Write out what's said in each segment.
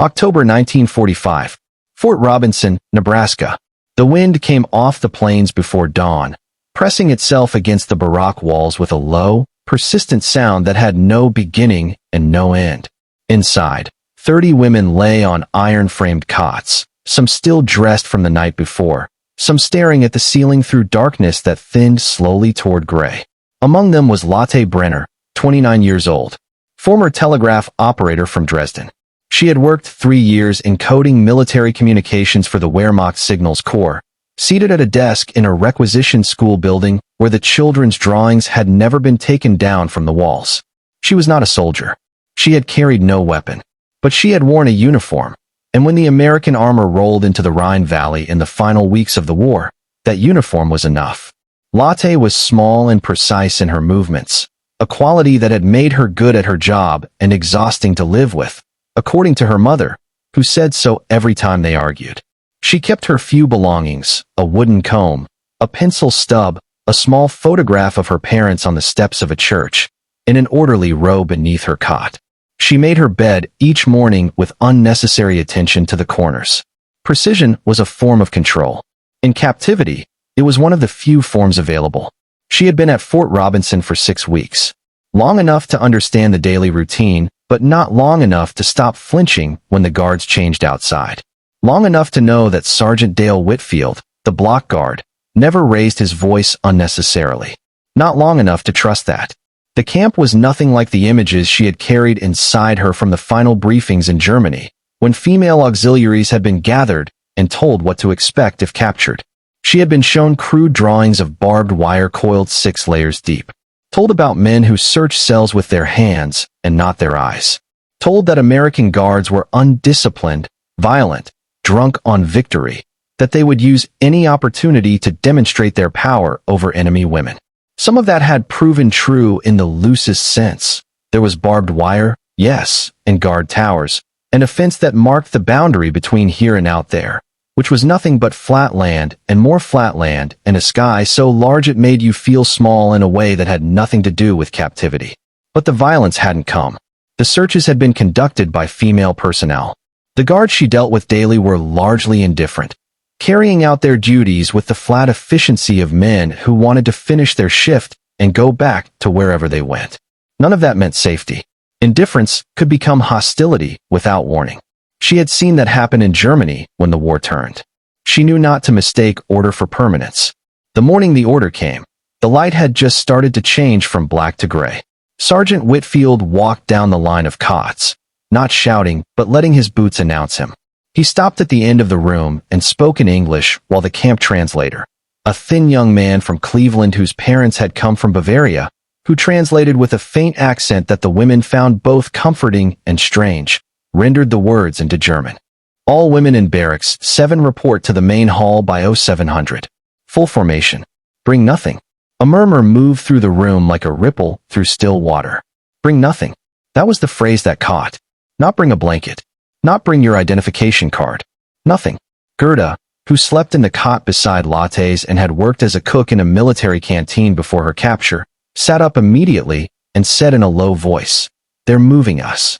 October 1945. Fort Robinson, Nebraska. The wind came off the plains before dawn, pressing itself against the barrack walls with a low, persistent sound that had no beginning and no end. Inside, 30 women lay on iron-framed cots, some still dressed from the night before, some staring at the ceiling through darkness that thinned slowly toward gray. Among them was Lotte Brenner, 29 years old, former telegraph operator from Dresden. She had worked 3 years encoding military communications for the Wehrmacht Signals Corps, seated at a desk in a requisition school building where the children's drawings had never been taken down from the walls. She was not a soldier. She had carried no weapon. But she had worn a uniform, and when the American armor rolled into the Rhine Valley in the final weeks of the war, that uniform was enough. Lotte was small and precise in her movements, a quality that had made her good at her job and exhausting to live with, according to her mother, who said so every time they argued. She kept her few belongings, a wooden comb, a pencil stub, a small photograph of her parents on the steps of a church, in an orderly row beneath her cot. She made her bed each morning with unnecessary attention to the corners. Precision was a form of control. In captivity, it was one of the few forms available. She had been at Fort Robinson for 6 weeks, long enough to understand the daily routine, but not long enough to stop flinching when the guards changed outside. Long enough to know that Sergeant Dale Whitfield, the block guard, never raised his voice unnecessarily. Not long enough to trust that. The camp was nothing like the images she had carried inside her from the final briefings in Germany, when female auxiliaries had been gathered and told what to expect if captured. She had been shown crude drawings of barbed wire coiled 6 layers deep, told about men who searched cells with their hands and not their eyes, told that American guards were undisciplined, violent, drunk on victory, that they would use any opportunity to demonstrate their power over enemy women. Some of that had proven true in the loosest sense. There was barbed wire, yes, and guard towers, and a fence that marked the boundary between here and out there, which was nothing but flat land and more flat land and a sky so large it made you feel small in a way that had nothing to do with captivity. But the violence hadn't come. The searches had been conducted by female personnel. The guards she dealt with daily were largely indifferent, carrying out their duties with the flat efficiency of men who wanted to finish their shift and go back to wherever they went. None of that meant safety. Indifference could become hostility without warning. She had seen that happen in Germany when the war turned. She knew not to mistake order for permanence. The morning the order came, the light had just started to change from black to gray. Sergeant Whitfield walked down the line of cots, not shouting, but letting his boots announce him. He stopped at the end of the room and spoke in English while the camp translator, a thin young man from Cleveland whose parents had come from Bavaria, who translated with a faint accent that the women found both comforting and strange, rendered the words into German. All women in barracks 7 report to the main hall by 0700. Full formation. Bring nothing. A murmur moved through the room like a ripple through still water. Bring nothing. That was the phrase that caught. Not bring a blanket. Not bring your identification card. Nothing. Gerda, who slept in the cot beside Lotte's and had worked as a cook in a military canteen before her capture, sat up immediately and said in a low voice, "They're moving us."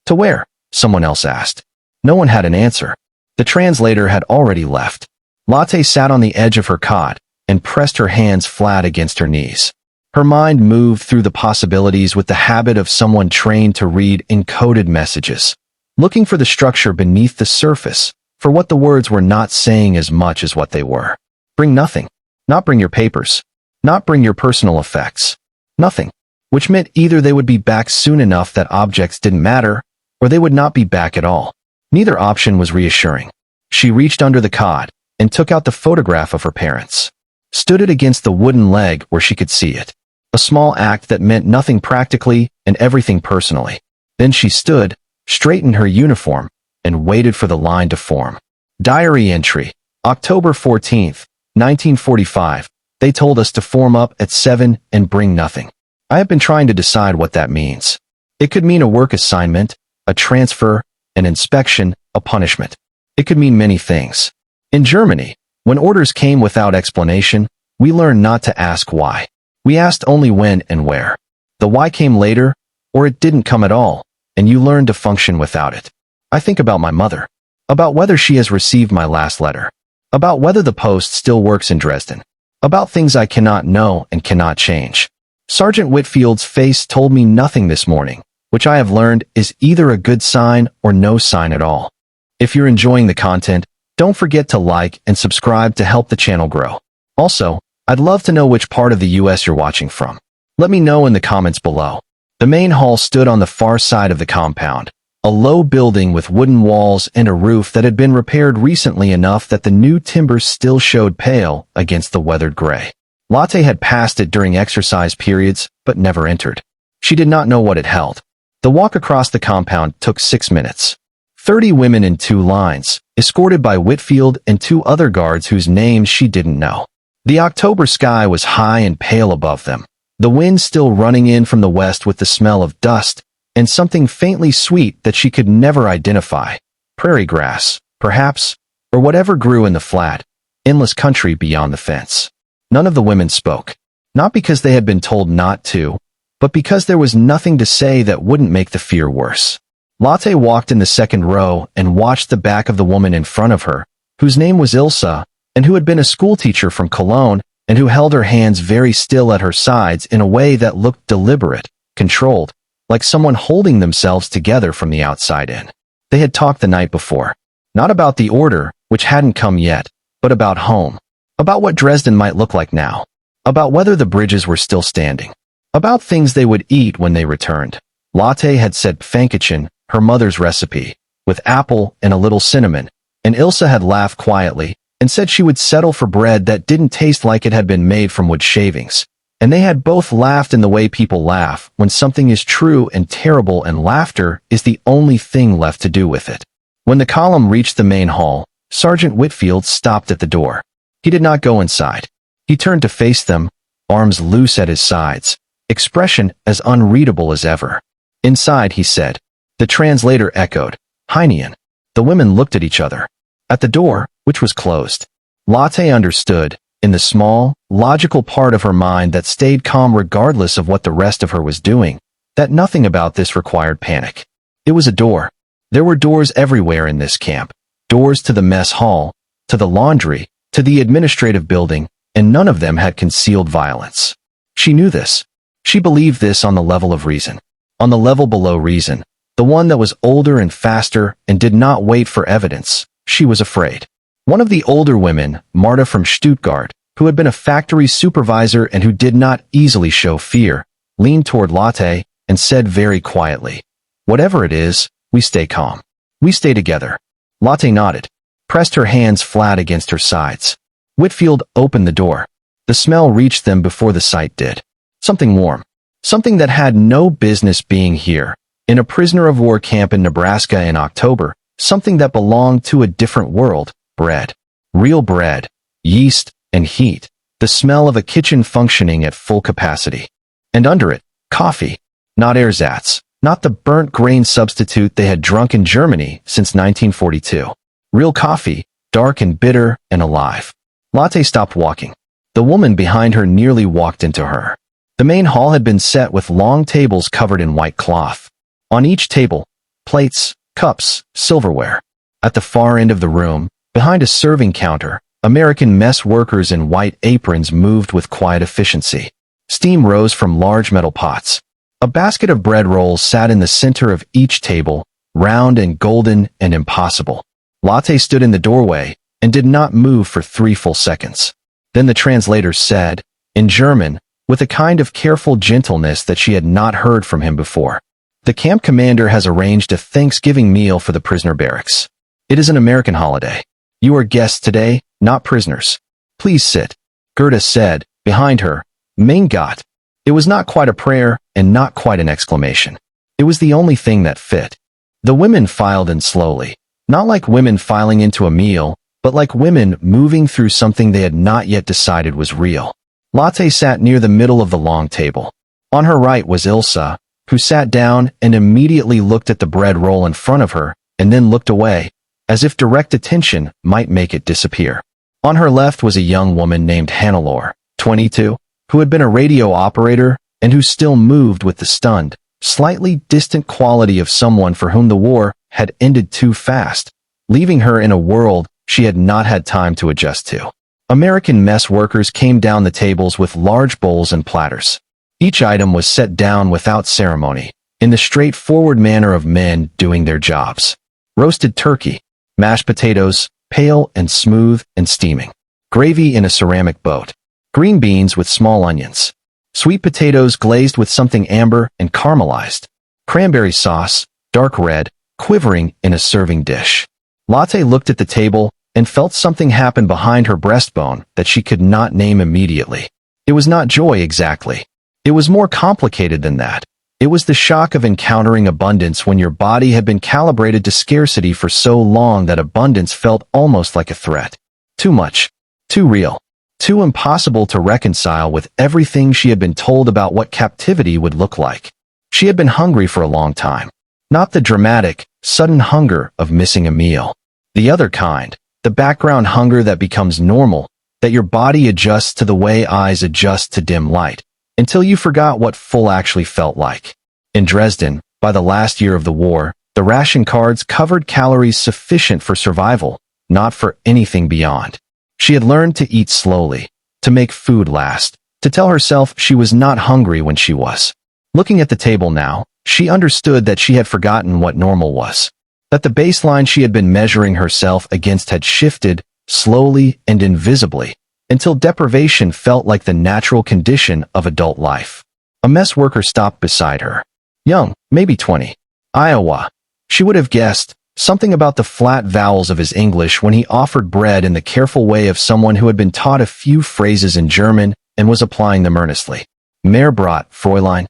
"To where?" someone else asked. No one had an answer. The translator had already left. Lotte sat on the edge of her cot and pressed her hands flat against her knees. Her mind moved through the possibilities with the habit of someone trained to read encoded messages, looking for the structure beneath the surface, for what the words were not saying as much as what they were. Bring nothing. Not bring your papers. Not bring your personal effects. Nothing. Which meant either they would be back soon enough that objects didn't matter, or they would not be back at all. Neither option was reassuring. She reached under the cot and took out the photograph of her parents, stood it against the wooden leg where she could see it. A small act that meant nothing practically and everything personally. Then she stood, straightened her uniform, and waited for the line to form. Diary entry. October 14th, 1945. They told us to form up at 7 and bring nothing. I have been trying to decide what that means. It could mean a work assignment, a transfer, an inspection, a punishment. It could mean many things. In Germany, when orders came without explanation, we learned not to ask why. We asked only when and where. The why came later, or it didn't come at all, and you learned to function without it. I think about my mother. About whether she has received my last letter. About whether the post still works in Dresden. About things I cannot know and cannot change. Sergeant Whitfield's face told me nothing this morning, which I have learned is either a good sign or no sign at all. If you're enjoying the content, don't forget to like and subscribe to help the channel grow. Also, I'd love to know which part of the US you're watching from. Let me know in the comments below. The main hall stood on the far side of the compound, a low building with wooden walls and a roof that had been repaired recently enough that the new timbers still showed pale against the weathered gray. Lotte had passed it during exercise periods, but never entered. She did not know what it held. The walk across the compound took 6 minutes. 30 women in 2 lines, escorted by Whitfield and 2 other guards whose names she didn't know. The October sky was high and pale above them, the wind still running in from the west with the smell of dust and something faintly sweet that she could never identify. Prairie grass, perhaps, or whatever grew in the flat, endless country beyond the fence. None of the women spoke, not because they had been told not to, but because there was nothing to say that wouldn't make the fear worse. Lotte walked in the second row and watched the back of the woman in front of her, whose name was Ilsa, and who had been a schoolteacher from Cologne, and who held her hands very still at her sides in a way that looked deliberate, controlled, like someone holding themselves together from the outside in. They had talked the night before, not about the order, which hadn't come yet, but about home, about what Dresden might look like now, about whether the bridges were still standing, about things they would eat when they returned. Lotte had said Pfännkuchen, her mother's recipe, with apple and a little cinnamon, and Ilsa had laughed quietly and said she would settle for bread that didn't taste like it had been made from wood shavings. And they had both laughed in the way people laugh when something is true and terrible, and laughter is the only thing left to do with it. When the column reached the main hall, Sergeant Whitfield stopped at the door. He did not go inside. He turned to face them, arms loose at his sides, expression as unreadable as ever. Inside, he said. The translator echoed, Heinian. The women looked at each other. At the door, which was closed, Lotte understood, in the small, logical part of her mind that stayed calm regardless of what the rest of her was doing, that nothing about this required panic. It was a door. There were doors everywhere in this camp. Doors to the mess hall, to the laundry, to the administrative building, and none of them had concealed violence. She knew this. She believed this on the level of reason. On the level below reason, the one that was older and faster and did not wait for evidence, she was afraid. One of the older women, Marta from Stuttgart, who had been a factory supervisor and who did not easily show fear, leaned toward Lotte and said very quietly, Whatever it is, we stay calm. We stay together. Lotte nodded, pressed her hands flat against her sides. Whitfield opened the door. The smell reached them before the sight did. Something warm. Something that had no business being here, in a prisoner of war camp in Nebraska in October. Something that belonged to a different world. Bread. Real bread. Yeast and heat. The smell of a kitchen functioning at full capacity. And under it, coffee. Not ersatz. Not the burnt grain substitute they had drunk in Germany since 1942. Real coffee, dark and bitter and alive. Lotte stopped walking. The woman behind her nearly walked into her. The main hall had been set with long tables covered in white cloth. On each table, plates, cups, silverware. At the far end of the room, behind a serving counter, American mess workers in white aprons moved with quiet efficiency. Steam rose from large metal pots. A basket of bread rolls sat in the center of each table, round and golden and impossible. Lotte stood in the doorway and did not move for 3 full seconds. Then the translator said, in German, with a kind of careful gentleness that she had not heard from him before, The camp commander has arranged a Thanksgiving meal for the prisoner barracks. It is an American holiday. You are guests today, not prisoners. Please sit. Gerda said, behind her, Mein Gott. It was not quite a prayer and not quite an exclamation. It was the only thing that fit. The women filed in slowly, not like women filing into a meal, but like women moving through something they had not yet decided was real. Lotte sat near the middle of the long table. On her right was Ilsa, who sat down and immediately looked at the bread roll in front of her, and then looked away, as if direct attention might make it disappear. On her left was a young woman named Hannelore, 22, who had been a radio operator and who still moved with the stunned, slightly distant quality of someone for whom the war had ended too fast, leaving her in a world she had not had time to adjust to. American mess workers came down the tables with large bowls and platters. Each item was set down without ceremony, in the straightforward manner of men doing their jobs. Roasted turkey, mashed potatoes, pale and smooth and steaming. Gravy in a ceramic boat. Green beans with small onions. Sweet potatoes glazed with something amber and caramelized. Cranberry sauce, dark red, quivering in a serving dish. Latte looked at the table and felt something happen behind her breastbone that she could not name immediately. It was not joy exactly. It was more complicated than that. It was the shock of encountering abundance when your body had been calibrated to scarcity for so long that abundance felt almost like a threat. Too much. Too real. Too impossible to reconcile with everything she had been told about what captivity would look like. She had been hungry for a long time. Not the dramatic, sudden hunger of missing a meal. The other kind, the background hunger that becomes normal, that your body adjusts to the way eyes adjust to dim light, until you forgot what full actually felt like. In Dresden, by the last year of the war, the ration cards covered calories sufficient for survival, not for anything beyond. She had learned to eat slowly, to make food last, to tell herself she was not hungry when she was. Looking at the table now, she understood that she had forgotten what normal was. That the baseline she had been measuring herself against had shifted, slowly and invisibly, until deprivation felt like the natural condition of adult life. A mess worker stopped beside her. Young, maybe 20. Iowa. She would have guessed. Something about the flat vowels of his English when he offered bread in the careful way of someone who had been taught a few phrases in German and was applying them earnestly. Mehr Brot, Fräulein.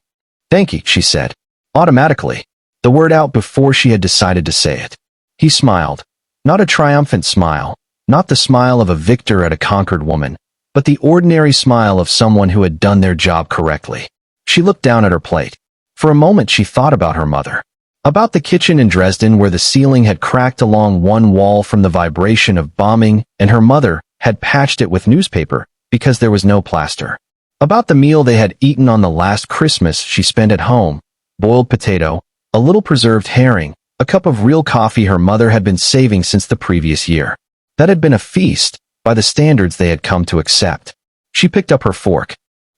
Thank you, she said. Automatically. The word out before she had decided to say it. He smiled. Not a triumphant smile. Not the smile of a victor at a conquered woman, but the ordinary smile of someone who had done their job correctly. She looked down at her plate. For a moment she thought about her mother. About the kitchen in Dresden where the ceiling had cracked along one wall from the vibration of bombing and her mother had patched it with newspaper because there was no plaster. About the meal they had eaten on the last Christmas she spent at home, boiled potato, a little preserved herring, a cup of real coffee her mother had been saving since the previous year. That had been a feast, by the standards they had come to accept. She picked up her fork.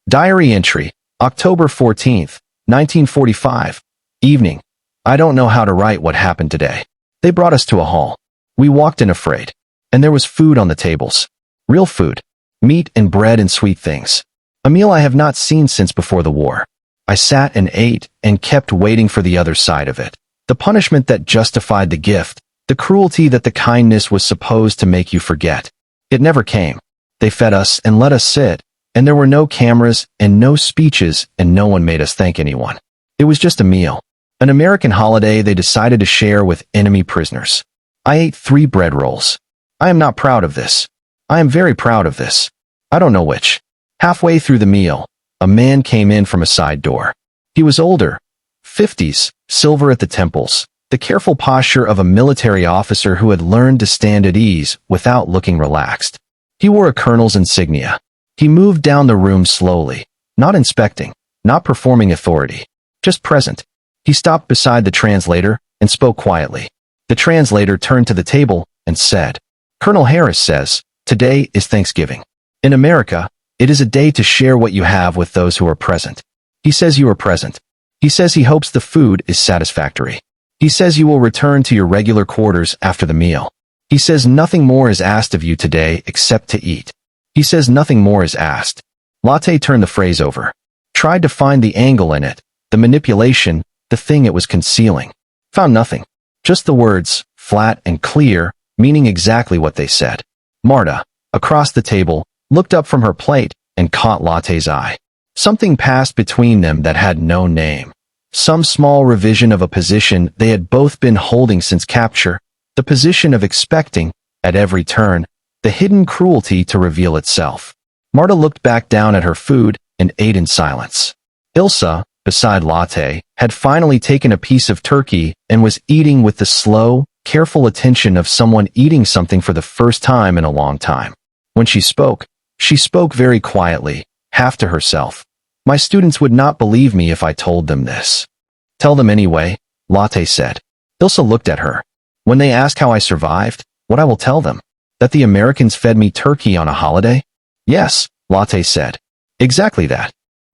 Diary entry, October 14th, 1945. Evening. I don't know how to write what happened today. They brought us to a hall. We walked in afraid. And there was food on the tables. Real food. Meat and bread and sweet things. A meal I have not seen since before the war. I sat and ate and kept waiting for the other side of it. The punishment that justified the gift. The cruelty that the kindness was supposed to make you forget. It never came. They fed us and let us sit, and there were no cameras and no speeches and no one made us thank anyone. It was just a meal. An American holiday they decided to share with enemy prisoners. I ate 3 bread rolls. I am not proud of this. I am very proud of this. I don't know which. Halfway through the meal, a man came in from a side door. He was older. 50s, silver at the temples. The careful posture of a military officer who had learned to stand at ease without looking relaxed. He wore a colonel's insignia. He moved down the room slowly, not inspecting, not performing authority, just present. He stopped beside the translator and spoke quietly. The translator turned to the table and said, Colonel Harris says, today is Thanksgiving. In America, it is a day to share what you have with those who are present. He says you are present. He says he hopes the food is satisfactory. He says you will return to your regular quarters after the meal. He says nothing more is asked of you today except to eat. He says nothing more is asked. Latte turned the phrase over. Tried to find the angle in it, the manipulation, the thing it was concealing. Found nothing. Just the words, flat and clear, meaning exactly what they said. Marta, across the table, looked up from her plate and caught Latte's eye. Something passed between them that had no name. Some small revision of a position they had both been holding since capture, the position of expecting, at every turn, the hidden cruelty to reveal itself. Marta looked back down at her food and ate in silence. Ilsa, beside Latte, had finally taken a piece of turkey and was eating with the slow, careful attention of someone eating something for the first time in a long time. When she spoke very quietly, half to herself. My students would not believe me if I told them this. Tell them anyway, Latte said. Ilsa looked at her. When they ask how I survived, what I will tell them? That the Americans fed me turkey on a holiday? Yes, Latte said. Exactly that.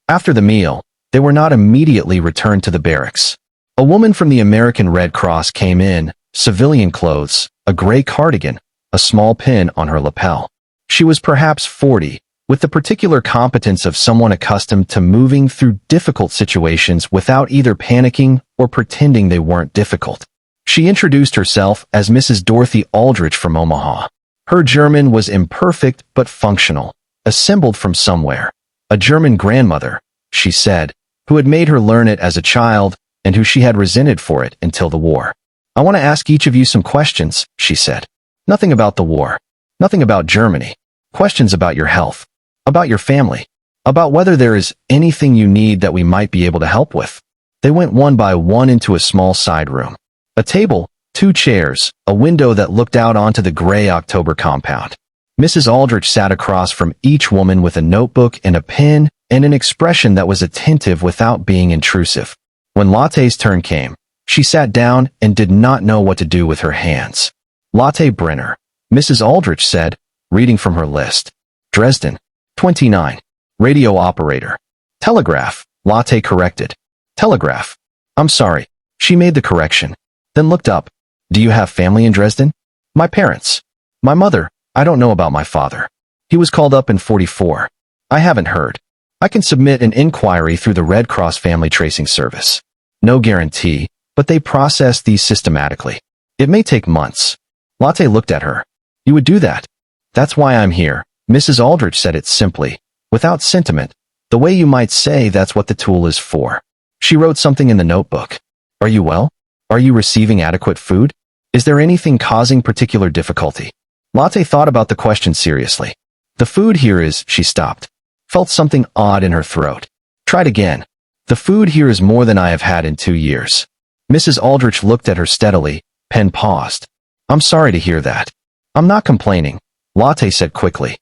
After the meal, they were not immediately returned to the barracks. A woman from the American Red Cross came in, civilian clothes, a gray cardigan, a small pin on her lapel. She was perhaps 40, with the particular competence of someone accustomed to moving through difficult situations without either panicking or pretending they weren't difficult. She introduced herself as Mrs. Dorothy Aldrich from Omaha. Her German was imperfect but functional, assembled from somewhere. A German grandmother, she said, who had made her learn it as a child and who she had resented for it until the war. I want to ask each of you some questions, she said. Nothing about the war. Nothing about Germany. Questions about your health. About your family. About whether there is anything you need that we might be able to help with. They went one by one into a small side room. A table, 2 chairs, a window that looked out onto the gray October compound. Mrs. Aldrich sat across from each woman with a notebook and a pen and an expression that was attentive without being intrusive. When Latte's turn came, she sat down and did not know what to do with her hands. Latte Brenner, Mrs. Aldrich said, reading from her list. Dresden, 29. Radio operator. Telegraph, Latte corrected. Telegraph. I'm sorry. She made the correction, then looked up. Do you have family in Dresden? My parents. My mother. I don't know about my father. He was called up in 44. I haven't heard. I can submit an inquiry through the Red Cross Family Tracing Service. No guarantee, but they process these systematically. It may take months. Latte looked at her. You would do that? That's why I'm here. Mrs. Aldrich said it simply, without sentiment, the way you might say that's what the tool is for. She wrote something in the notebook. Are you well? Are you receiving adequate food? Is there anything causing particular difficulty? Latte thought about the question seriously. The food here is, she stopped. Felt something odd in her throat. Tried again. The food here is more than I have had in 2 years. Mrs. Aldrich looked at her steadily, pen paused. I'm sorry to hear that. I'm not complaining, Latte said quickly.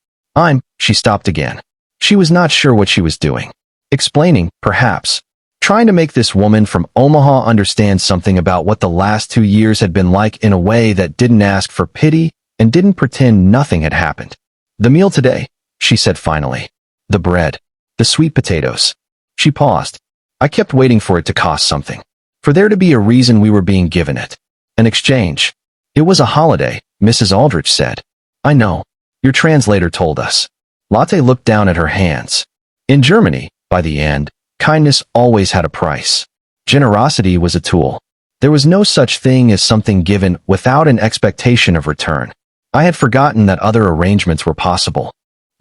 She stopped again. She was not sure what she was doing. Explaining, perhaps. Trying to make this woman from Omaha understand something about what the last 2 years had been like in a way that didn't ask for pity and didn't pretend nothing had happened. The meal today, she said finally. The bread. The sweet potatoes. She paused. I kept waiting for it to cost something. For there to be a reason we were being given it. An exchange. It was a holiday, Mrs. Aldrich said. I know. Your translator told us. Latte looked down at her hands. In Germany, by the end, kindness always had a price. Generosity was a tool. There was no such thing as something given without an expectation of return. I had forgotten that other arrangements were possible.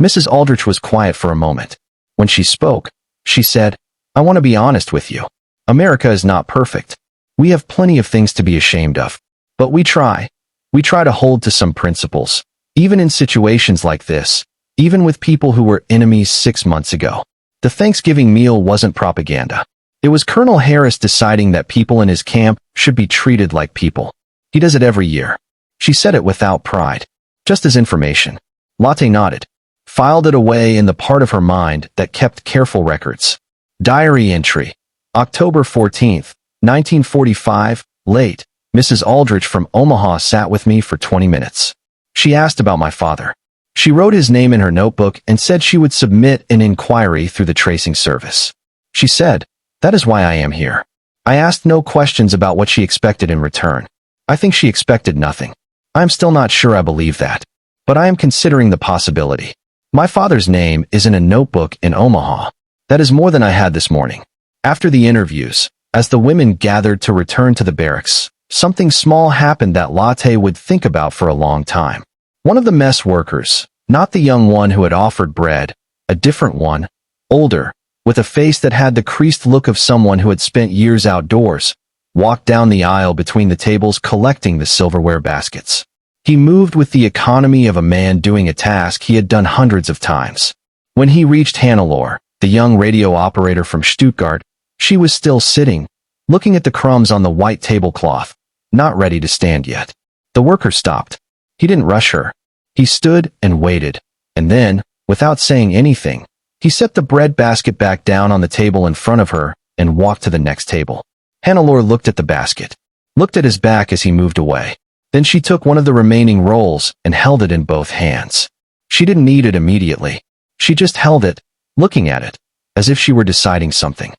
Mrs. Aldrich was quiet for a moment. When she spoke, she said, I want to be honest with you. America is not perfect. We have plenty of things to be ashamed of. But we try. We try to hold to some principles, even in situations like this, even with people who were enemies 6 months ago. The Thanksgiving meal wasn't propaganda. It was Colonel Harris deciding that people in his camp should be treated like people. He does it every year. She said it without pride, just as information. Latte nodded, filed it away in the part of her mind that kept careful records. Diary entry. October 14th, 1945, late. Mrs. Aldrich from Omaha sat with me for 20 minutes. She asked about my father. She wrote his name in her notebook and said she would submit an inquiry through the tracing service. She said, that is why I am here. I asked no questions about what she expected in return. I think she expected nothing. I am still not sure I believe that. But I am considering the possibility. My father's name is in a notebook in Omaha. That is more than I had this morning. After the interviews, as the women gathered to return to the barracks, something small happened that Latte would think about for a long time. One of the mess workers, not the young one who had offered bread, a different one, older, with a face that had the creased look of someone who had spent years outdoors, walked down the aisle between the tables collecting the silverware baskets. He moved with the economy of a man doing a task he had done hundreds of times. When he reached Hannelore, the young radio operator from Stuttgart, she was still sitting, looking at the crumbs on the white tablecloth, not ready to stand yet. The worker stopped. He didn't rush her. He stood and waited, and then, without saying anything, he set the bread basket back down on the table in front of her and walked to the next table. Hannelore looked at the basket. looked at his back as he moved away. Then she took one of the remaining rolls and held it in both hands. She didn't eat it immediately. She just held it, looking at it, as if she were deciding something.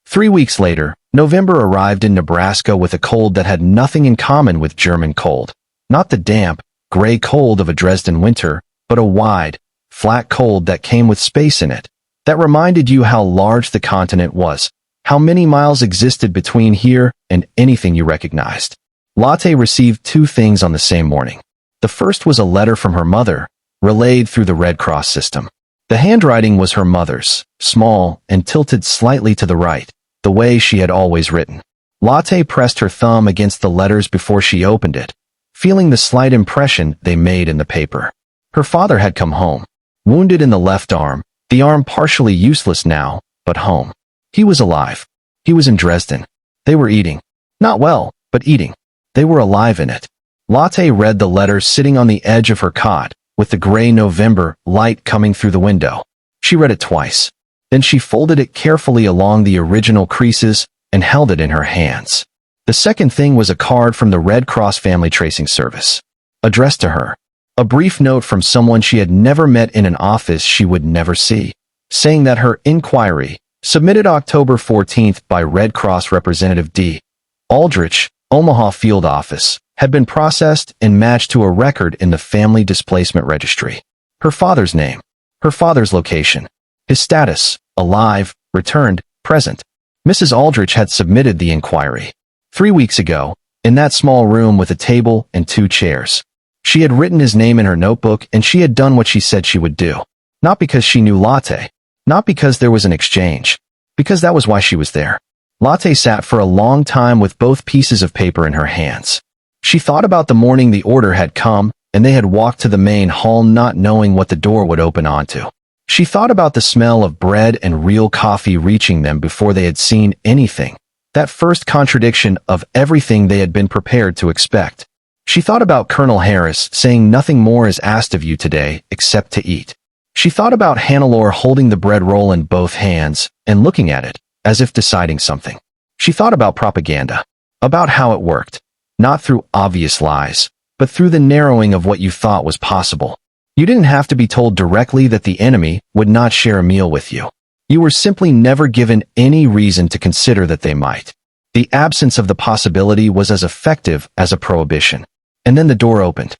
3 weeks later, November arrived in Nebraska with a cold that had nothing in common with German cold. Not the damp, gray cold of a Dresden winter, but a wide, flat cold that came with space in it. That reminded you how large the continent was, how many miles existed between here and anything you recognized. Lotte received 2 things on the same morning. The first was a letter from her mother, relayed through the Red Cross system. The handwriting was her mother's, small and tilted slightly to the right, the way she had always written. Lotte pressed her thumb against the letters before she opened it, feeling the slight impression they made in the paper. Her father had come home, wounded in the left arm, the arm partially useless now, but home. He was alive. He was in Dresden. They were eating. Not well, but eating. They were alive in it. Lotte read the letter sitting on the edge of her cot, with the gray November light coming through the window. She read it twice. Then she folded it carefully along the original creases and held it in her hands. The second thing was a card from the Red Cross Family Tracing Service, addressed to her. A brief note from someone she had never met in an office she would never see, saying that her inquiry, submitted October 14th by Red Cross Representative D. Aldrich, Omaha Field Office, had been processed and matched to a record in the Family Displacement Registry. Her father's name, her father's location, his status, alive, returned, present. Mrs. Aldrich had submitted the inquiry 3 weeks ago, in that small room with a table and 2 chairs. She had written his name in her notebook and she had done what she said she would do. Not because she knew Lotte, not because there was an exchange, because that was why she was there. Lotte sat for a long time with both pieces of paper in her hands. She thought about the morning the order had come, and they had walked to the main hall not knowing what the door would open onto. She thought about the smell of bread and real coffee reaching them before they had seen anything, that first contradiction of everything they had been prepared to expect. She thought about Colonel Harris saying nothing more is asked of you today except to eat. She thought about Hannelore holding the bread roll in both hands and looking at it, as if deciding something. She thought about propaganda, about how it worked, not through obvious lies, but through the narrowing of what you thought was possible. You didn't have to be told directly that the enemy would not share a meal with you. You were simply never given any reason to consider that they might. The absence of the possibility was as effective as a prohibition. And then the door opened.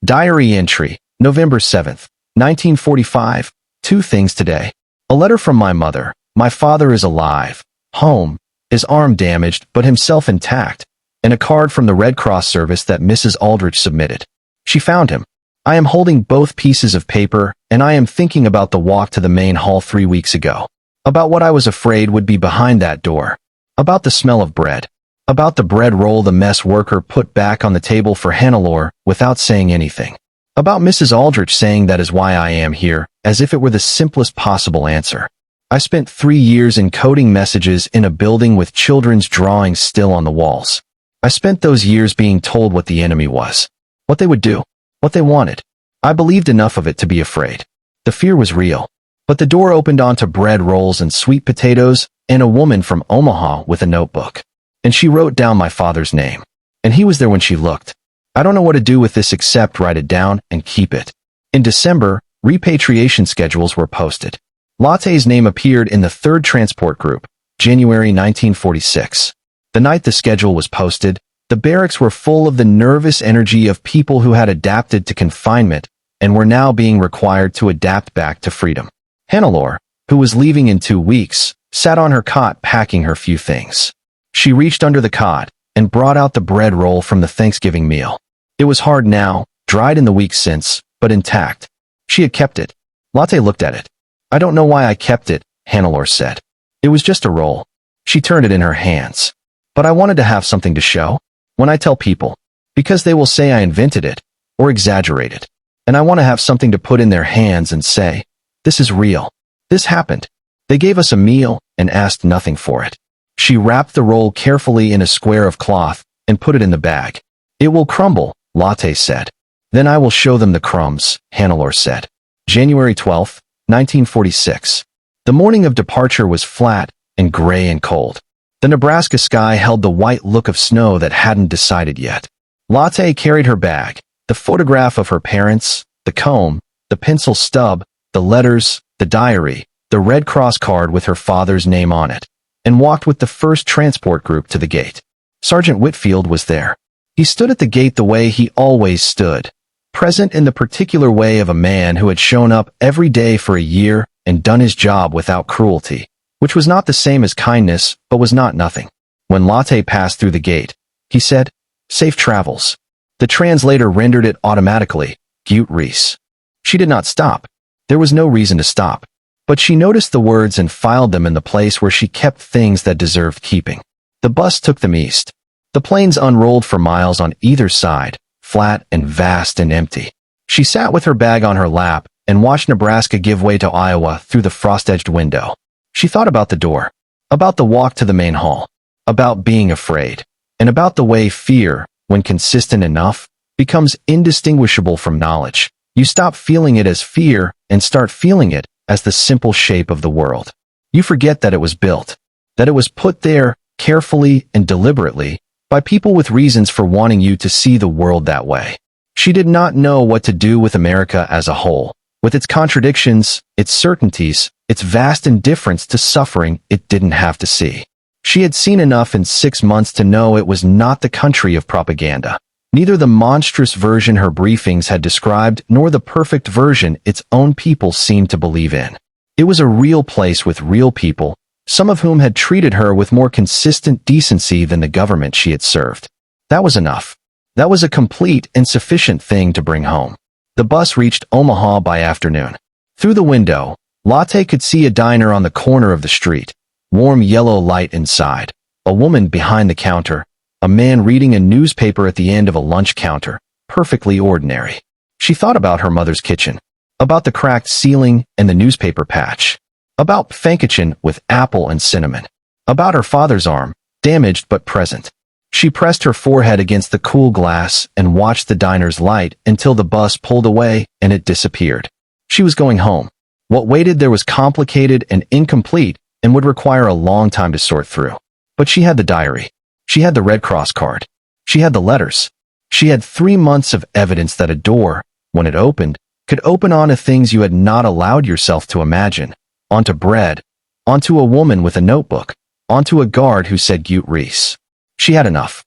Diary entry, November 7th, 1945, 2 things today. A letter from my mother. My father is alive, home, his arm damaged but himself intact, and a card from the Red Cross service that Mrs. Aldrich submitted. She found him. I am holding both pieces of paper, and I am thinking about the walk to the main hall 3 weeks ago. About what I was afraid would be behind that door. About the smell of bread. About the bread roll the mess worker put back on the table for Hannelore without saying anything. About Mrs. Aldrich saying that is why I am here, as if it were the simplest possible answer. I spent 3 years encoding messages in a building with children's drawings still on the walls. I spent those years being told what the enemy was, what they would do, what they wanted. I believed enough of it to be afraid. The fear was real. But the door opened onto bread rolls and sweet potatoes and a woman from Omaha with a notebook. And she wrote down my father's name. And he was there when she looked. I don't know what to do with this except write it down and keep it. In December, repatriation schedules were posted. Lotte's name appeared in the 3rd Transport Group, January 1946. The night the schedule was posted, the barracks were full of the nervous energy of people who had adapted to confinement and were now being required to adapt back to freedom. Hannelore, who was leaving in 2 weeks, sat on her cot packing her few things. She reached under the cot and brought out the bread roll from the Thanksgiving meal. It was hard now, dried in the weeks since, but intact. She had kept it. Lotte looked at it. I don't know why I kept it, Hannelore said. It was just a roll. She turned it in her hands. But I wanted to have something to show. When I tell people, because they will say I invented it, or exaggerated. And I want to have something to put in their hands and say, this is real. This happened. They gave us a meal and asked nothing for it. She wrapped the roll carefully in a square of cloth and put it in the bag. It will crumble, Lotte said. Then I will show them the crumbs, Hannelore said. January 12, 1946. The morning of departure was flat and gray and cold. The Nebraska sky held the white look of snow that hadn't decided yet. Latte carried her bag, the photograph of her parents, the comb, the pencil stub, the letters, the diary, the Red Cross card with her father's name on it, and walked with the first transport group to the gate. Sergeant Whitfield was there. He stood at the gate the way he always stood, present in the particular way of a man who had shown up every day for a year and done his job without cruelty, which was not the same as kindness, but was not nothing. When Latte passed through the gate, he said, "Safe travels." The translator rendered it automatically, "Gut Reis." She did not stop. There was no reason to stop. But she noticed the words and filed them in the place where she kept things that deserved keeping. The bus took them east. The plains unrolled for miles on either side, flat and vast and empty. She sat with her bag on her lap and watched Nebraska give way to Iowa through the frost-edged window. She thought about the door, about the walk to the main hall, about being afraid, and about the way fear, when consistent enough, becomes indistinguishable from knowledge. You stop feeling it as fear and start feeling it as the simple shape of the world. You forget that it was built, that it was put there carefully and deliberately by people with reasons for wanting you to see the world that way. She did not know what to do with America as a whole, with its contradictions, its certainties, its vast indifference to suffering it didn't have to see. She had seen enough in 6 months to know it was not the country of propaganda, neither the monstrous version her briefings had described nor the perfect version its own people seemed to believe in. It was a real place with real people, some of whom had treated her with more consistent decency than the government she had served. That was enough. That was a complete and sufficient thing to bring home. The bus reached Omaha by afternoon. Through the window, Latte could see a diner on the corner of the street, warm yellow light inside, a woman behind the counter, a man reading a newspaper at the end of a lunch counter, perfectly ordinary. She thought about her mother's kitchen, about the cracked ceiling and the newspaper patch, about Pfännkuchen with apple and cinnamon, about her father's arm, damaged but present. She pressed her forehead against the cool glass and watched the diner's light until the bus pulled away and it disappeared. She was going home. What waited there was complicated and incomplete and would require a long time to sort through. But she had the diary. She had the Red Cross card. She had the letters. She had 3 months of evidence that a door, when it opened, could open onto things you had not allowed yourself to imagine, onto bread, onto a woman with a notebook, onto a guard who said Gut Reis. She had enough.